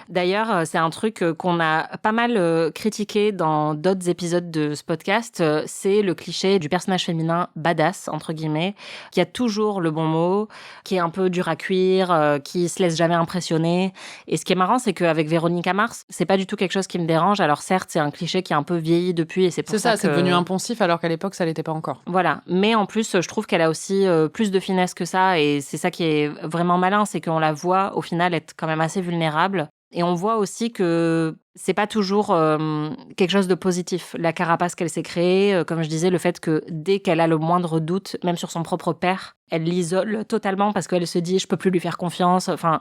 D'ailleurs, c'est un truc qu'on a pas mal critiqué dans d'autres épisodes de ce podcast. C'est le cliché du personnage féminin badass, entre guillemets, qui a toujours le bon mot, qui est un peu dur à cuire, qui se laisse jamais impressionner. Et ce qui est marrant, c'est qu'avec Véronica Mars, c'est pas du tout quelque chose qui me dérange. Alors certes, c'est un cliché qui est un peu vieilli depuis et c'est pour ça que... C'est devenu impulsif alors qu'à l'époque, ça l'était pas encore. Voilà. Mais en plus, je trouve qu'elle a aussi plus de finesse que ça et c'est ça qui est vraiment malin, c'est qu'on la voit au final être quand même assez vulnérable. Et on voit aussi que c'est pas toujours quelque chose de positif. La carapace qu'elle s'est créée, comme je disais, le fait que dès qu'elle a le moindre doute, même sur son propre père, elle l'isole totalement parce qu'elle se dit « je peux plus lui faire confiance ». Enfin,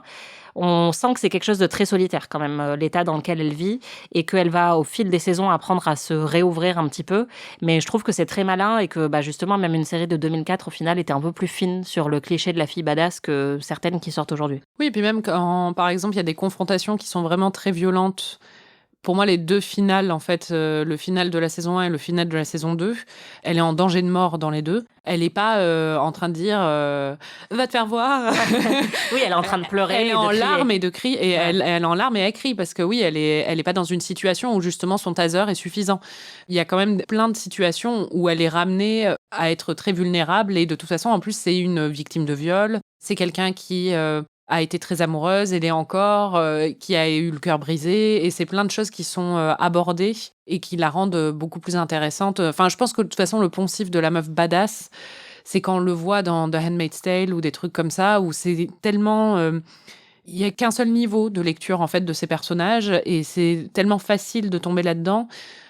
on sent que c'est quelque chose de très solitaire quand même, l'état dans lequel elle vit, et qu'elle va au fil des saisons apprendre à se réouvrir un petit peu. Mais je trouve que c'est très malin et que justement, même une série de 2004, au final, était un peu plus fine sur le cliché de la fille badass que certaines qui sortent aujourd'hui. Oui, et puis même quand, par exemple, il y a des confrontations qui sont vraiment très violentes. Pour moi, les deux finales, en fait, le final de la saison 1 et le final de la saison 2, elle est en danger de mort dans les deux. Elle n'est pas en train de dire va te faire voir. Oui, elle est en train de pleurer. Elle est en larmes et de crier. Et elle est en larmes et elle crie parce que oui, elle est pas dans une situation où justement son taser est suffisant. Il y a quand même plein de situations où elle est ramenée à être très vulnérable et de toute façon, en plus, c'est une victime de viol. C'est quelqu'un qui a été très amoureuse, elle est encore, qui a eu le cœur brisé, et c'est plein de choses qui sont abordées et qui la rendent beaucoup plus intéressante. Enfin, je pense que de toute façon, le poncif de la meuf badass, c'est quand on le voit dans The Handmaid's Tale ou des trucs comme ça, où c'est tellement... il n'y a qu'un seul niveau de lecture, en fait, de ces personnages, et c'est tellement facile de tomber là-dedans.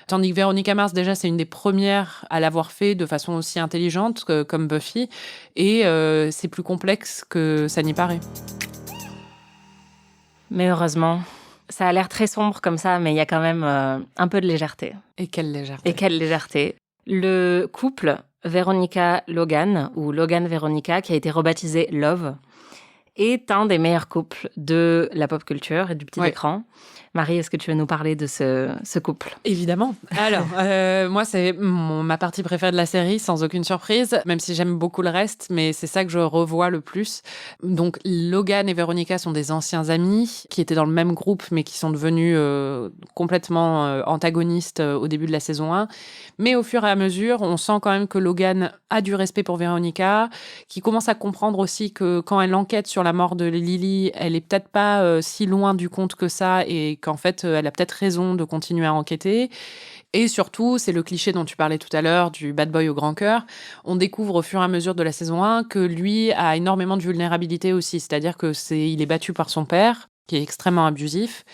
Tandis que Véronica Mars, déjà, c'est une des premières à l'avoir fait de façon aussi intelligente comme Buffy, et c'est plus complexe que ça n'y paraît. Mais heureusement, ça a l'air très sombre comme ça, mais il y a quand même un peu de légèreté. Et quelle légèreté. Et quelle légèreté. Le couple Véronica-Logan, ou Logan-Véronica, qui a été rebaptisé Love, est un des meilleurs couples de la pop culture et du petit écran. Marie, est-ce que tu veux nous parler de ce couple ? Évidemment. Alors, moi, c'est ma partie préférée de la série, sans aucune surprise, même si j'aime beaucoup le reste, mais c'est ça que je revois le plus. Donc, Logan et Veronica sont des anciens amis qui étaient dans le même groupe, mais qui sont devenus complètement antagonistes au début de la saison 1. Mais au fur et à mesure, on sent quand même que Logan a du respect pour Veronica, qui commence à comprendre aussi que quand elle enquête sur la mort de Lily, elle est peut-être pas si loin du compte que ça et qu'en fait, elle a peut-être raison de continuer à enquêter. Et surtout, c'est le cliché dont tu parlais tout à l'heure, du bad boy au grand cœur. On découvre au fur et à mesure de la saison 1 que lui a énormément de vulnérabilité aussi. C'est-à-dire que il est battu par son père, qui est extrêmement abusif,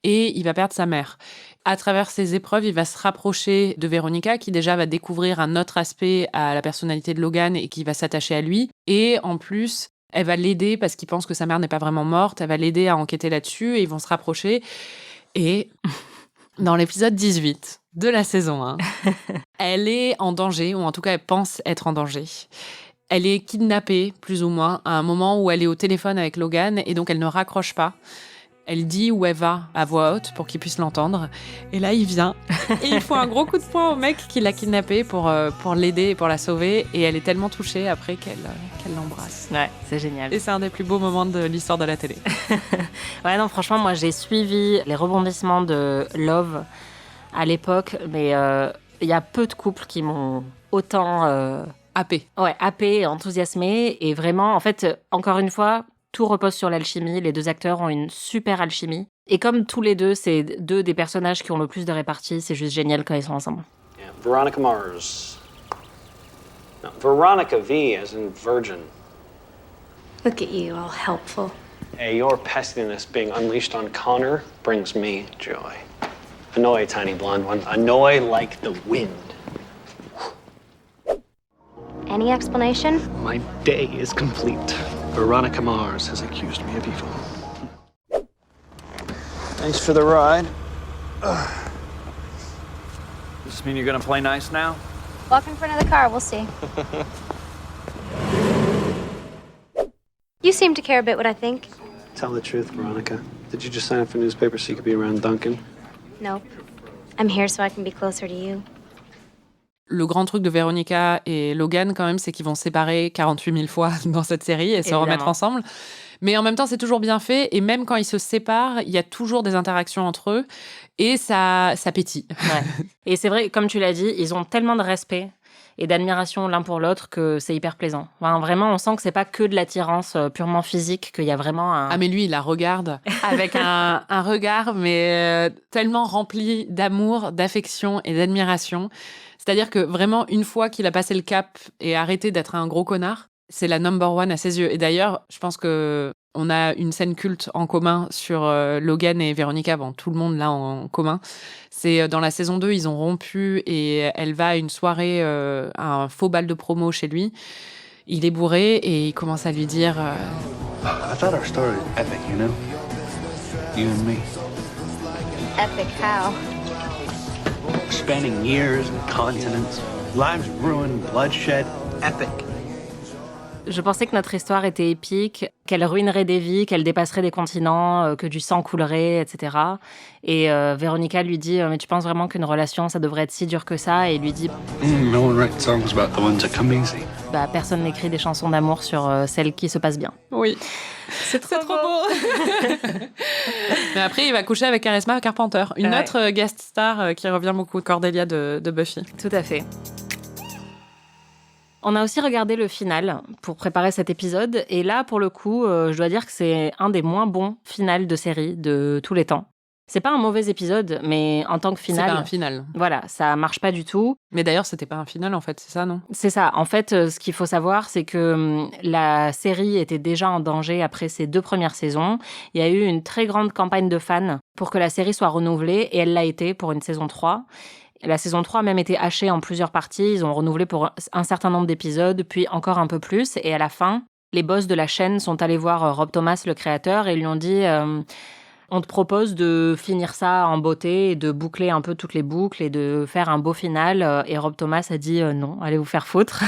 et il va perdre sa mère. À travers ces épreuves, il va se rapprocher de Veronica, qui déjà va découvrir un autre aspect à la personnalité de Logan et qui va s'attacher à lui. Et en plus, elle va l'aider parce qu'il pense que sa mère n'est pas vraiment morte. Elle va l'aider à enquêter là-dessus et ils vont se rapprocher. Et dans l'épisode 18 de la saison 1, elle est en danger, ou en tout cas, elle pense être en danger. Elle est kidnappée, plus ou moins, à un moment où elle est au téléphone avec Logan et donc elle ne raccroche pas. Elle dit où elle va à voix haute pour qu'il puisse l'entendre. Et là, il vient. Et il faut un gros coup de poing au mec qui l'a kidnappée pour l'aider et pour la sauver. Et elle est tellement touchée après qu'elle l'embrasse. Ouais, c'est génial. Et c'est un des plus beaux moments de l'histoire de la télé. Ouais, non, franchement, moi, j'ai suivi les rebondissements de Love à l'époque. Mais il y a peu de couples qui m'ont autant... happé. Ouais, happé, enthousiasmé. Et vraiment, en fait, encore une fois... Tout repose sur l'alchimie. Les deux acteurs ont une super alchimie. Et comme tous les deux, c'est deux des personnages qui ont le plus de répartie, c'est juste génial quand ils sont ensemble. Yeah, Veronica Mars. No, Veronica V as in virgin. Look at you, all helpful. Hey, your pestiness being unleashed on Connor brings me joy. Annoy, tiny blonde one. Annoy like the wind. Any explanation? My day is complete. Veronica Mars has accused me of evil. Thanks for the ride. Does this mean you're gonna play nice now? Walk in front of the car, we'll see. You seem to care a bit what I think. Tell the truth, Veronica. Did you just sign up for newspapers so you could be around Duncan? Nope. I'm here so I can be closer to you. Le grand truc de Veronica et Logan, quand même, c'est qu'ils vont se séparer 48 000 fois dans cette série et se remettre ensemble. Mais en même temps, c'est toujours bien fait. Et même quand ils se séparent, il y a toujours des interactions entre eux. Et ça pétille. Ouais. Et c'est vrai, comme tu l'as dit, ils ont tellement de respect et d'admiration l'un pour l'autre que c'est hyper plaisant. Enfin, vraiment, on sent que c'est pas que de l'attirance purement physique, qu'il y a vraiment un... Ah, mais lui, il la regarde avec un regard, mais tellement rempli d'amour, d'affection et d'admiration. C'est-à-dire que vraiment, une fois qu'il a passé le cap et arrêté d'être un gros connard, c'est la number one à ses yeux. Et d'ailleurs, je pense que on a une scène culte en commun sur Logan et Veronica. Bon, tout le monde là en commun. C'est dans la saison 2, ils ont rompu et elle va à une soirée, à un faux bal de promo chez lui. Il est bourré et il commence à lui dire... I thought our story was epic, you know? You and me. Epic how? Spanning years and continents. Lives ruined, bloodshed. Epic. Je pensais que notre histoire était épique, qu'elle ruinerait des vies, qu'elle dépasserait des continents, que du sang coulerait, etc. Et Veronica lui dit « Mais tu penses vraiment qu'une relation, ça devrait être si dur que ça ?» Et il lui dit No one writes songs about the ones that come easy. Bah, personne n'écrit des chansons d'amour sur celles qui se passent bien. Oui. C'est trop beau. Mais après, il va coucher avec Charisma Carpenter, une autre guest star qui revient beaucoup, Cordelia de Buffy. Tout à fait. On a aussi regardé le final pour préparer cet épisode. Et là, pour le coup, je dois dire que c'est un des moins bons finals de série de tous les temps. C'est pas un mauvais épisode, mais en tant que final... C'est pas un final. Voilà, ça marche pas du tout. Mais d'ailleurs, c'était pas un final, en fait, c'est ça, non ? C'est ça. En fait, ce qu'il faut savoir, c'est que la série était déjà en danger après ses 2 premières saisons. Il y a eu une très grande campagne de fans pour que la série soit renouvelée, et elle l'a été pour une saison 3. La saison 3 a même été hachée en plusieurs parties. Ils ont renouvelé pour un certain nombre d'épisodes, puis encore un peu plus. Et à la fin, les boss de la chaîne sont allés voir Rob Thomas, le créateur, et lui ont dit On te propose de finir ça en beauté et de boucler un peu toutes les boucles et de faire un beau final. Et Rob Thomas a dit non, allez vous faire foutre.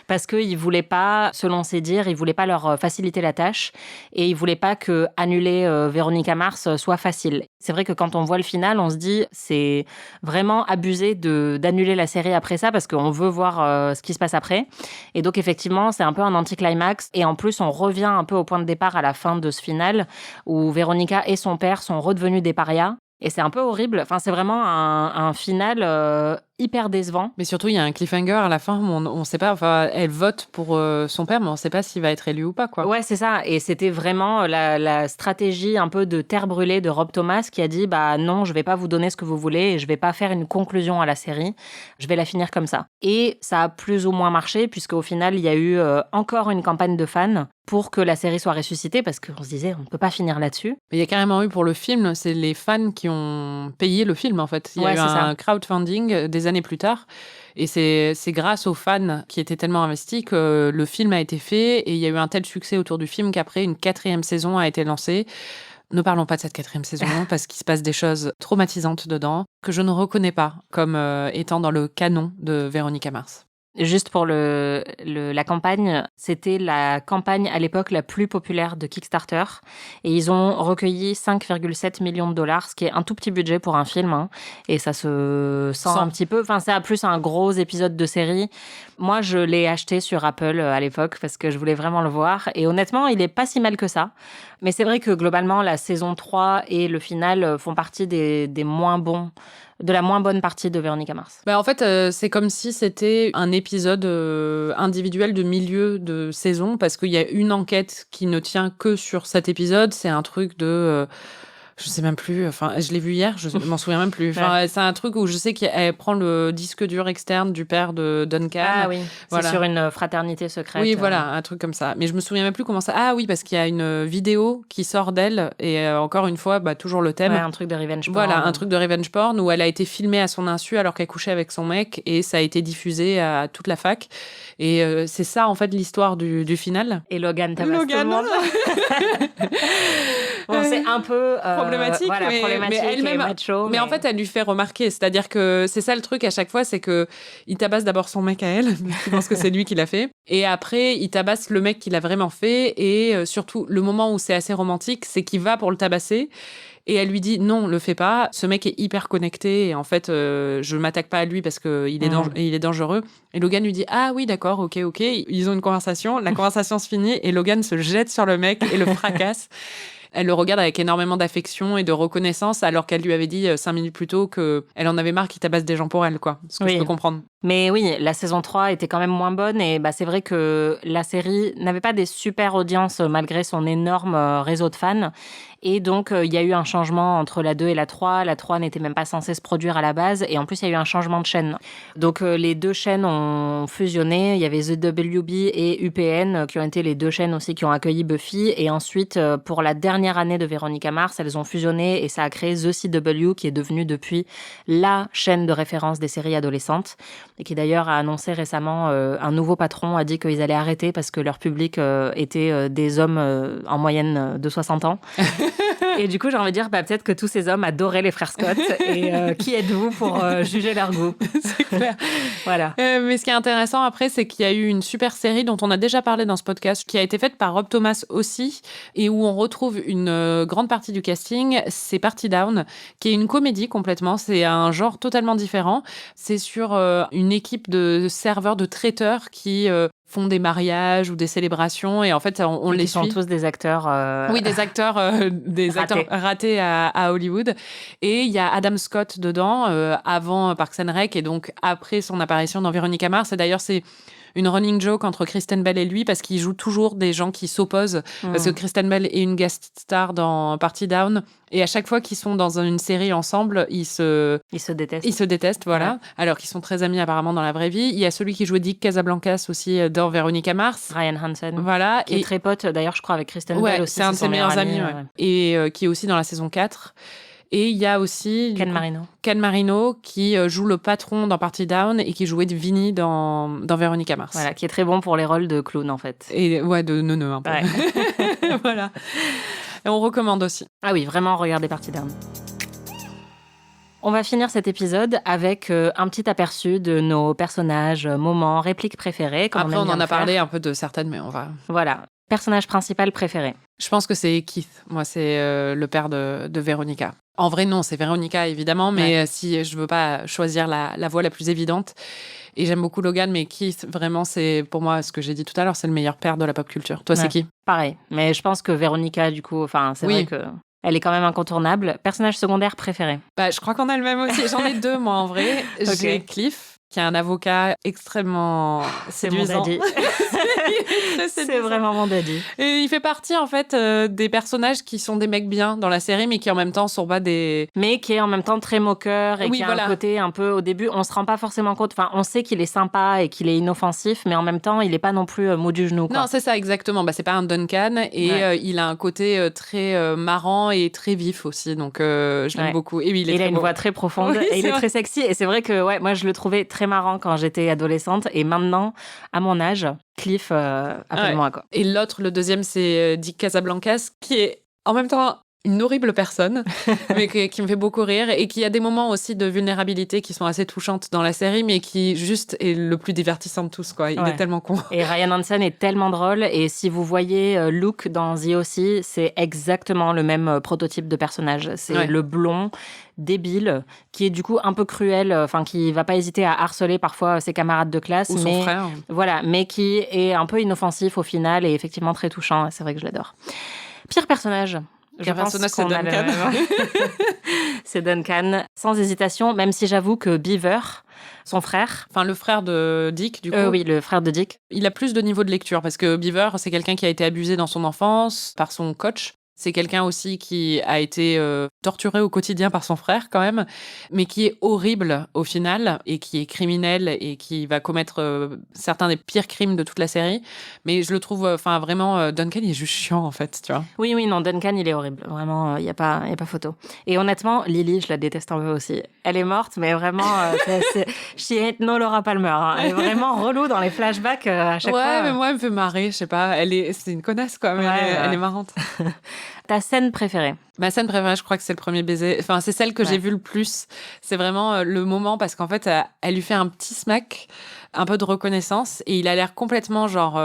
Parce qu'il voulait pas, selon ses dires, il voulait pas leur faciliter la tâche et il voulait pas que annuler Véronica Mars soit facile. C'est vrai que quand on voit le final, on se dit c'est vraiment abusé d'annuler la série après ça parce qu'on veut voir ce qui se passe après. Et donc effectivement, c'est un peu un anticlimax et en plus on revient un peu au point de départ à la fin de ce final où Véronica et son père sont redevenus des parias. Et c'est un peu horrible. Enfin, c'est vraiment un final hyper décevant. Mais surtout, il y a un cliffhanger à la fin où on ne sait pas. Enfin, elle vote pour son père, mais on ne sait pas s'il va être élu ou pas, quoi. Ouais, c'est ça. Et c'était vraiment la stratégie un peu de terre brûlée de Rob Thomas qui a dit bah non, je vais pas vous donner ce que vous voulez et je vais pas faire une conclusion à la série. Je vais la finir comme ça. Et ça a plus ou moins marché puisqu'au final, il y a eu encore une campagne de fans pour que la série soit ressuscitée parce qu'on se disait on ne peut pas finir là-dessus. Mais il y a carrément eu pour le film, c'est les fans qui ont payé le film en fait. Il y a eu un crowdfunding des années plus tard et c'est grâce aux fans qui étaient tellement investis que le film a été fait et il y a eu un tel succès autour du film qu'après une 4e saison a été lancée. Ne parlons pas de cette 4e saison parce qu'il se passe des choses traumatisantes dedans que je ne reconnais pas comme étant dans le canon de Véronica Mars. Juste pour la campagne, c'était la campagne à l'époque la plus populaire de Kickstarter et ils ont recueilli 5,7 millions de dollars, ce qui est un tout petit budget pour un film hein, et ça se sent un petit peu, enfin c'est à plus un gros épisode de série. Moi je l'ai acheté sur Apple à l'époque parce que je voulais vraiment le voir et honnêtement il est pas si mal que ça. Mais c'est vrai que globalement la saison 3 et le final font partie des moins bons de la moins bonne partie de Véronica Mars. Bah en fait, c'est comme si c'était un épisode individuel de milieu de saison, parce qu'il y a une enquête qui ne tient que sur cet épisode. C'est un truc de... je sais même plus, enfin, je l'ai vu hier, je m'en souviens même plus. Enfin, ouais. C'est un truc où je sais qu'elle prend le disque dur externe du père de Duncan. Ah oui, voilà. C'est sur une fraternité secrète. Oui, voilà, un truc comme ça. Mais je me souviens même plus comment ça... Ah oui, parce qu'il y a une vidéo qui sort d'elle, et encore une fois, bah, toujours le thème. Ouais, un truc de revenge porn. Voilà, un truc de revenge porn où elle a été filmée à son insu alors qu'elle couchait avec son mec, et ça a été diffusé à toute la fac. Et c'est ça, en fait, l'histoire du final. Et Logan tabasse tout le monde. Bon, c'est un peu problématique, voilà, mais elle-même, macho, mais en fait, elle lui fait remarquer. C'est-à-dire que c'est ça le truc à chaque fois, c'est que il tabasse d'abord son mec à elle, qui pense que c'est lui qui l'a fait, et après il tabasse le mec qui l'a vraiment fait. Et surtout, le moment où c'est assez romantique, c'est qu'il va pour le tabasser. Et elle lui dit non, le fais pas. Ce mec est hyper connecté et en fait, je m'attaque pas à lui parce que il est dangereux. Et Logan lui dit ah oui d'accord, ok. Ils ont une conversation. La conversation se finit et Logan se jette sur le mec et le fracasse. Elle le regarde avec énormément d'affection et de reconnaissance, alors qu'elle lui avait dit 5 minutes plus tôt qu'elle en avait marre qu'il tabasse des gens pour elle, quoi. Ce que je peux comprendre. Mais oui, la saison 3 était quand même moins bonne et bah, c'est vrai que la série n'avait pas des super audiences malgré son énorme réseau de fans. Et donc, il y a eu un changement entre la 2 et la 3. La 3 n'était même pas censée se produire à la base. Et en plus, il y a eu un changement de chaîne. Donc, les deux chaînes ont fusionné. Il y avait The WB et UPN, qui ont été les deux chaînes aussi qui ont accueilli Buffy. Et ensuite, pour la dernière année de Véronica Mars, elles ont fusionné et ça a créé The CW, qui est devenu depuis la chaîne de référence des séries adolescentes. Et qui d'ailleurs a annoncé récemment, un nouveau patron a dit qu'ils allaient arrêter parce que leur public était des hommes en moyenne de 60 ans. Et du coup, j'ai envie de dire, bah, peut-être que tous ces hommes adoraient les frères Scott. Et qui êtes-vous pour juger leur goût? C'est clair. Voilà. Mais ce qui est intéressant après, c'est qu'il y a eu une super série dont on a déjà parlé dans ce podcast, qui a été faite par Rob Thomas aussi, et où on retrouve une grande partie du casting. C'est Party Down, qui est une comédie complètement. C'est un genre totalement différent. C'est sur une équipe de serveurs, de traiteurs qui... font des mariages ou des célébrations et en fait on les suit. Ils sont tous des acteurs oui, des acteurs ratés à Hollywood. Et il y a Adam Scott dedans avant Parks and Rec et donc après son apparition dans Véronica Mars. Et d'ailleurs c'est une running joke entre Kristen Bell et lui parce qu'il joue toujours des gens qui s'opposent parce que Kristen Bell est une guest star dans Party Down et à chaque fois qu'ils sont dans une série ensemble, ils se détestent. Ils se détestent, voilà. Ouais. Alors qu'ils sont très amis apparemment dans la vraie vie. Il y a celui qui jouait Dick Casablancas aussi dans Véronica Mars. Ryan Hansen. Voilà. Qui est très pote d'ailleurs, je crois, avec Kristen Bell aussi. C'est un de ses meilleurs amis. Ouais. Et qui est aussi dans la saison 4. Et il y a aussi Ken Marino qui joue le patron dans Party Down et qui jouait de Vinny dans Véronica Mars. Voilà, qui est très bon pour les rôles de clown en fait. Et ouais, de neuneu un peu. Ouais. Voilà. Et on recommande aussi. Ah oui, vraiment, regardez Party Down. On va finir cet épisode avec un petit aperçu de nos personnages, moments, répliques préférées. Après, on en a parlé un peu de certaines, mais on va... Voilà. Personnage principal préféré. Je pense que c'est Keith. Moi, c'est le père de Véronica. En vrai, non, c'est Véronica, évidemment, mais si je veux pas choisir la voix la plus évidente, et j'aime beaucoup Logan, mais Keith, vraiment, c'est pour moi, ce que j'ai dit tout à l'heure, c'est le meilleur père de la pop culture. Toi, c'est qui? Pareil, mais je pense que Véronica, du coup, c'est vrai que... Elle est quand même incontournable. Personnage secondaire préféré? Je crois qu'on a le même aussi. J'en ai deux, moi, en vrai. Okay. J'ai Cliff, qui est un avocat extrêmement séduisant. C'est mon daddy. C'est vraiment mon daddy. Et il fait partie, en fait, des personnages qui sont des mecs bien dans la série, mais qui, en même temps, sont pas des... Mais qui est en même temps très moqueur et qui a un côté un peu... Au début, on se rend pas forcément compte. Enfin, on sait qu'il est sympa et qu'il est inoffensif, mais en même temps, il est pas non plus mou du genou, quoi. Non, c'est ça, exactement. C'est pas un Duncan. Et il a un côté très marrant et très vif aussi. Donc, je l'aime beaucoup. Et il a une voix très profonde. Et il est très sexy. Et c'est vrai que, moi, je le trouvais très marrant quand j'étais adolescente. Et maintenant, à mon âge, Cliff, appelle-moi, quoi. Et l'autre, le deuxième, c'est Dick Casablancas, qui est en même temps une horrible personne, mais qui me fait beaucoup rire et qui a des moments aussi de vulnérabilité qui sont assez touchantes dans la série, mais qui juste est le plus divertissant de tous, quoi. Il est tellement con. Et Ryan Hansen est tellement drôle. Et si vous voyez Luke dans The O.C., c'est exactement le même prototype de personnage. C'est le blond débile, qui est du coup un peu cruel, qui va pas hésiter à harceler parfois ses camarades de classe. Ou son frère. Voilà, mais qui est un peu inoffensif au final et effectivement très touchant. C'est vrai que je l'adore. Pire personnage? C'est Duncan. C'est Duncan, sans hésitation, même si j'avoue que Beaver, son frère... Enfin, le frère de Dick, du coup. Oui, le frère de Dick. Il a plus de niveau de lecture, parce que Beaver, c'est quelqu'un qui a été abusé dans son enfance par son coach. C'est quelqu'un aussi qui a été torturé au quotidien par son frère, quand même, mais qui est horrible au final, et qui est criminel, et qui va commettre certains des pires crimes de toute la série. Mais je le trouve, vraiment, Duncan, il est juste chiant, en fait, tu vois. Oui, non, Duncan, il est horrible. Vraiment, il n'y a pas photo. Et honnêtement, Lily, je la déteste un peu aussi. Elle est morte, mais vraiment, she ain't no Laura Palmer. Hein. Elle est vraiment relou dans les flashbacks à chaque fois. Ouais, mais moi, elle me fait marrer, je sais pas. C'est une connasse, quoi, mais elle est marrante. Ta scène préférée? Ma scène préférée, je crois que c'est le premier baiser. Enfin, c'est celle que j'ai vue le plus. C'est vraiment le moment parce qu'en fait, elle lui fait un petit smack, un peu de reconnaissance, et il a l'air complètement genre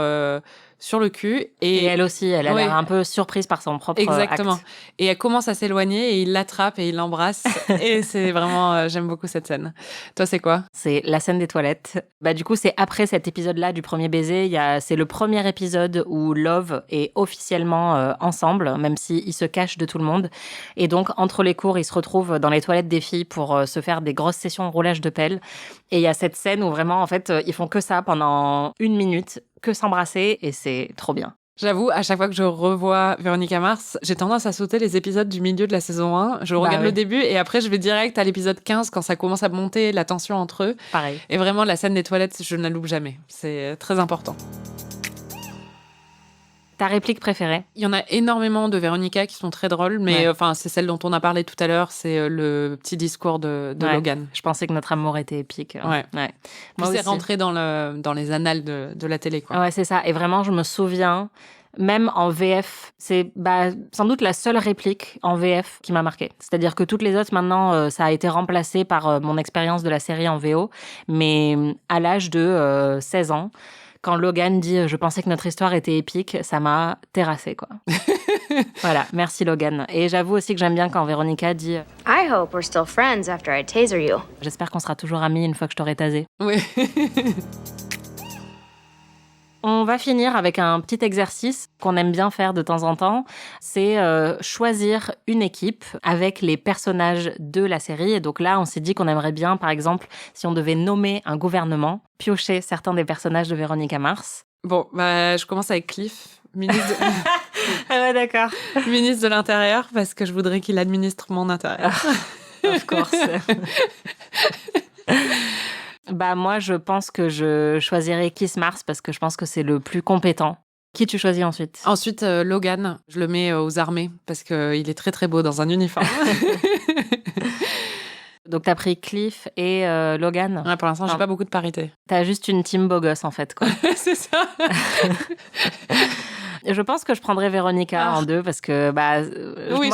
sur le cul. Et elle aussi, elle a l'air un peu surprise par son propre Exactement. acte. Et elle commence à s'éloigner et il l'attrape et il l'embrasse. Et c'est vraiment, j'aime beaucoup cette scène. Toi, c'est quoi? C'est la scène des toilettes. Du coup, c'est après cet épisode-là du premier baiser. C'est le premier épisode où Love est officiellement ensemble, même s'ils se cachent de tout le monde. Et donc, entre les cours, ils se retrouvent dans les toilettes des filles pour se faire des grosses sessions de roulage de pelle. Et il y a cette scène où vraiment, en fait, ils font que ça pendant 1 minute, que s'embrasser, et c'est trop bien. J'avoue, à chaque fois que je revois Véronica Mars, j'ai tendance à sauter les épisodes du milieu de la saison 1. Je regarde le début et après, je vais direct à l'épisode 15 quand ça commence à monter la tension entre eux. Pareil. Et vraiment, la scène des toilettes, je ne la loupe jamais. C'est très important. Ta réplique préférée? Il y en a énormément de Véronica qui sont très drôles, mais c'est celle dont on a parlé tout à l'heure, c'est le petit discours de Logan. Je pensais que notre amour était épique. Ouais. Moi, c'est rentré dans les annales de la télé, quoi. Ouais, c'est ça. Et vraiment, je me souviens, même en VF, c'est sans doute la seule réplique en VF qui m'a marquée. C'est-à-dire que toutes les autres, maintenant, ça a été remplacé par mon expérience de la série en VO. Mais à l'âge de 16 ans, quand Logan dit « Je pensais que notre histoire était épique », ça m'a terrassée, quoi. Voilà, merci Logan. Et j'avoue aussi que j'aime bien quand Véronica dit « I hope we're still friends after I taser you. » J'espère qu'on sera toujours amis une fois que je t'aurai tasé. Oui. On va finir avec un petit exercice qu'on aime bien faire de temps en temps. C'est choisir une équipe avec les personnages de la série. Et donc là, on s'est dit qu'on aimerait bien, par exemple, si on devait nommer un gouvernement, piocher certains des personnages de Véronica Mars. Bon, je commence avec Cliff, ministre de... Ah ouais, d'accord. Ministre de l'Intérieur, parce que je voudrais qu'il administre mon intérieur. Of course. Moi, je pense que je choisirais Kiss Mars parce que je pense que c'est le plus compétent. Qui tu choisis ensuite? Ensuite, Logan. Je le mets aux armées parce qu'il est très très beau dans un uniforme. Donc, t'as pris Cliff et Logan? Ouais, pour l'instant, j'ai pas beaucoup de parité. T'as juste une team beau gosse, en fait, quoi. C'est ça. Je pense que je prendrais Véronica en 2 parce que moi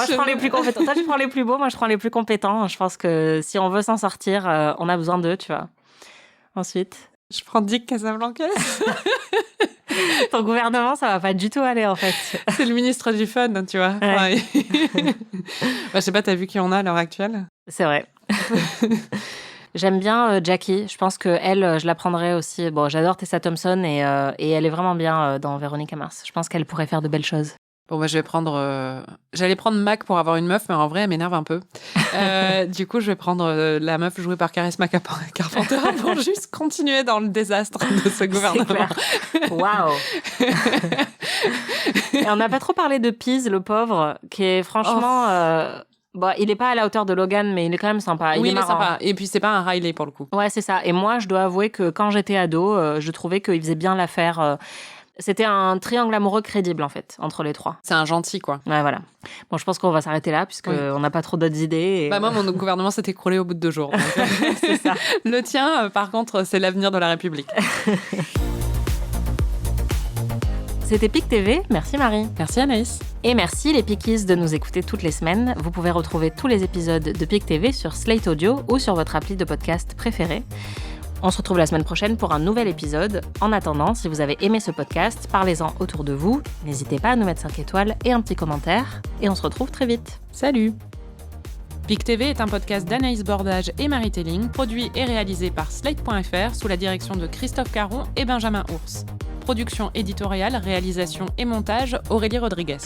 je prends les plus compétents. Toi tu prends les plus beaux, moi je prends les plus compétents. Je pense que si on veut s'en sortir, on a besoin d'eux, tu vois. Ensuite, je prends Dick Casablancas. Ton gouvernement, ça va pas du tout aller, en fait. C'est le ministre du fun, tu vois. Ouais. Je sais pas, t'as vu qui on a à l'heure actuelle ? C'est vrai. J'aime bien Jackie. Je pense qu'elle, je la prendrais aussi. Bon, j'adore Tessa Thompson et elle est vraiment bien dans Véronica Mars. Je pense qu'elle pourrait faire de belles choses. Bon, je vais prendre... J'allais prendre Mac pour avoir une meuf, mais en vrai, elle m'énerve un peu. Du coup, je vais prendre la meuf jouée par Charisma Carpenter pour juste continuer dans le désastre de ce gouvernement. Waouh. Et on n'a pas trop parlé de Pease, le pauvre, qui est franchement... il n'est pas à la hauteur de Logan, mais il est quand même sympa. Il est marrant. sympa. Et puis, c'est pas un Riley, pour le coup. Ouais, c'est ça. Et moi, je dois avouer que quand j'étais ado, je trouvais qu'il faisait bien l'affaire... C'était un triangle amoureux crédible, en fait, entre les trois. C'est un gentil, quoi. Ouais, voilà. Bon, je pense qu'on va s'arrêter là, puisqu'on n'a pas trop d'autres idées. Moi, mon gouvernement s'est écroulé au bout de 2 jours. Donc... c'est ça. Le tien, par contre, c'est l'avenir de la République. C'était PIC TV. Merci, Marie. Merci, Anaïs. Et merci, les Pikies, de nous écouter toutes les semaines. Vous pouvez retrouver tous les épisodes de PIC TV sur Slate Audio ou sur votre appli de podcast préféré. On se retrouve la semaine prochaine pour un nouvel épisode. En attendant, si vous avez aimé ce podcast, parlez-en autour de vous. N'hésitez pas à nous mettre 5 étoiles et un petit commentaire. Et on se retrouve très vite. Salut! PIC TV est un podcast d'Anaïs Bordage et Marie Telling, produit et réalisé par Slate.fr sous la direction de Christophe Caron et Benjamin Ours. Production éditoriale, réalisation et montage, Aurélie Rodriguez.